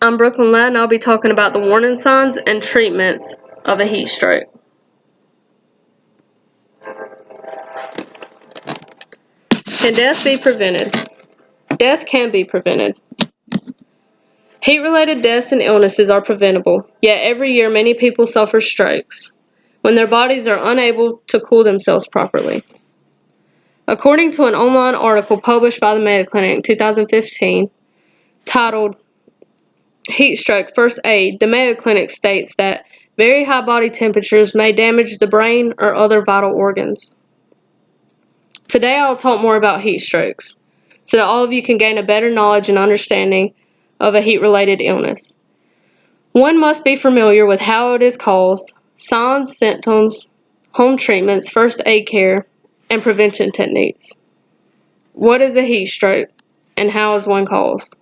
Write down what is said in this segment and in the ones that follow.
I'm Brooklyn Ladd, and I'll be talking about the warning signs and treatments of a heat stroke. Can death be prevented? Death can be prevented. Heat-related deaths and illnesses are preventable, yet every year many people suffer strokes when their bodies are unable to cool themselves properly. According to an online article published by the Mayo Clinic in 2015, titled Heat Stroke First Aid, the Mayo Clinic states that very high body temperatures may damage the brain or other vital organs. Today I'll talk more about heat strokes, so that all of you can gain a better knowledge and understanding of a heat-related illness. One must be familiar with how it is caused, signs, symptoms, home treatments, first aid care, and prevention techniques. What is a heat stroke, and how is one caused?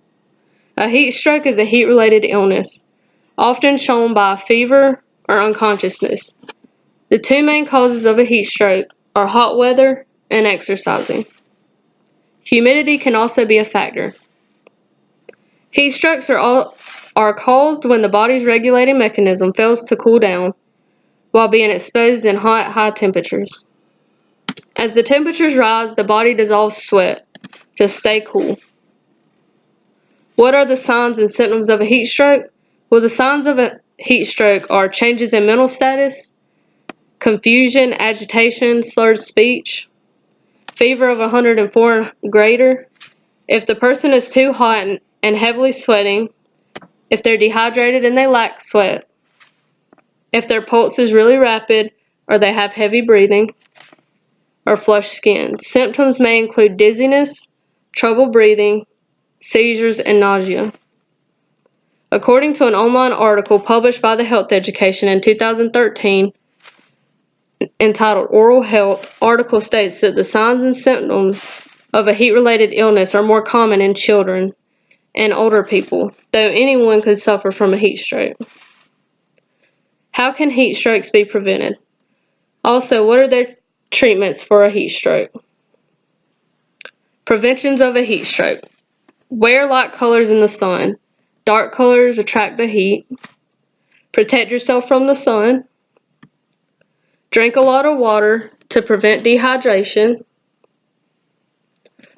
A heat stroke is a heat-related illness, often shown by fever or unconsciousness. The two main causes of a heat stroke are hot weather and exercising. Humidity can also be a factor. Heat strokes are caused when the body's regulating mechanism fails to cool down while being exposed in high temperatures. As the temperatures rise, the body dissolves sweat to stay cool. What are the signs and symptoms of a heat stroke? Well, the signs of a heat stroke are changes in mental status, confusion, agitation, slurred speech, fever of 104 and greater, if the person is too hot and heavily sweating, if they're dehydrated and they lack sweat, if their pulse is really rapid or they have heavy breathing, or flushed skin. Symptoms may include dizziness, trouble breathing, seizures, and nausea. According to an online article published by the Health Education in 2013, entitled Oral Health, article states that the signs and symptoms of a heat-related illness are more common in children and older people, though anyone could suffer from a heat stroke. How can heat strokes be prevented? Also, what are the treatments for a heat stroke? Preventions of a heat stroke. Wear light colors in the sun. Dark colors attract the heat. Protect yourself from the sun. Drink a lot of water to prevent dehydration.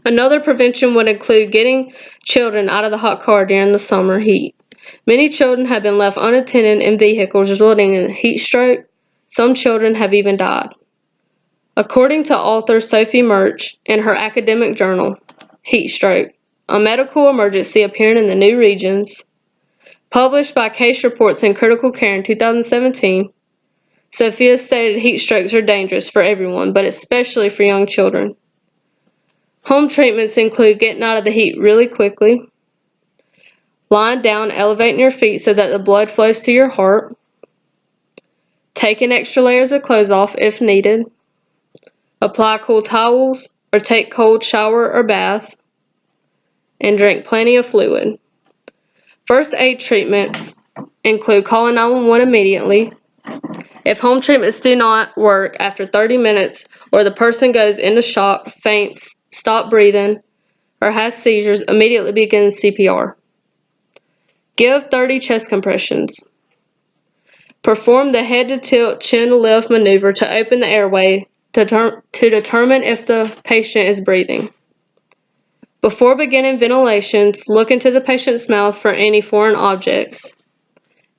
Another prevention would include getting children out of the hot car during the summer heat. Many children have been left unattended in vehicles, resulting in a heat stroke. Some children have even died. According to author Sophie Murch in her academic journal, Heat Stroke, a medical emergency appearing in the New Regions, published by Case Reports in Critical Care in 2017, Sophia stated heat strokes are dangerous for everyone, but especially for young children. Home treatments include getting out of the heat really quickly, lying down, elevating your feet so that the blood flows to your heart, taking extra layers of clothes off if needed, apply cool towels or take cold shower or bath, and drink plenty of fluid. First aid treatments include calling 911 immediately. If home treatments do not work after 30 minutes or the person goes into shock, faints, stops breathing, or has seizures, immediately begin CPR. Give 30 chest compressions. Perform the head to tilt, chin to lift maneuver to open the airway to determine if the patient is breathing. Before beginning ventilations, look into the patient's mouth for any foreign objects.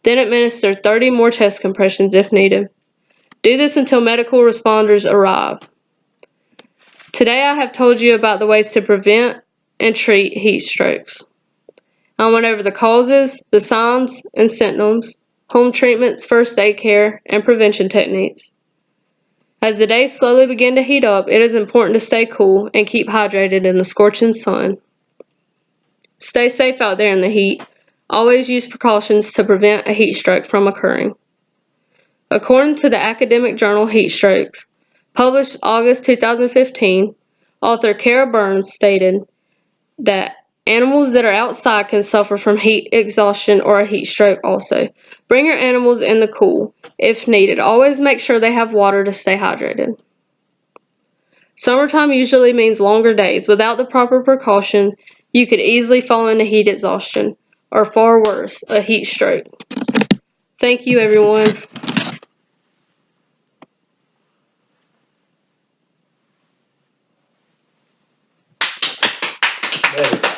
Then administer 30 more chest compressions if needed. Do this until medical responders arrive. Today I have told you about the ways to prevent and treat heat strokes. I went over the causes, the signs and symptoms, home treatments, first aid care, and prevention techniques. As the days slowly begin to heat up, it is important to stay cool and keep hydrated in the scorching sun. Stay safe out there in the heat. Always use precautions to prevent a heat stroke from occurring. According to the academic journal Heat Strokes, published August 2015, author Kara Burns stated that animals that are outside can suffer from heat exhaustion or a heat stroke also. Bring your animals in the cool if needed. Always make sure they have water to stay hydrated. Summertime usually means longer days. Without the proper precaution, you could easily fall into heat exhaustion or far worse, a heat stroke. Thank you, everyone. Better.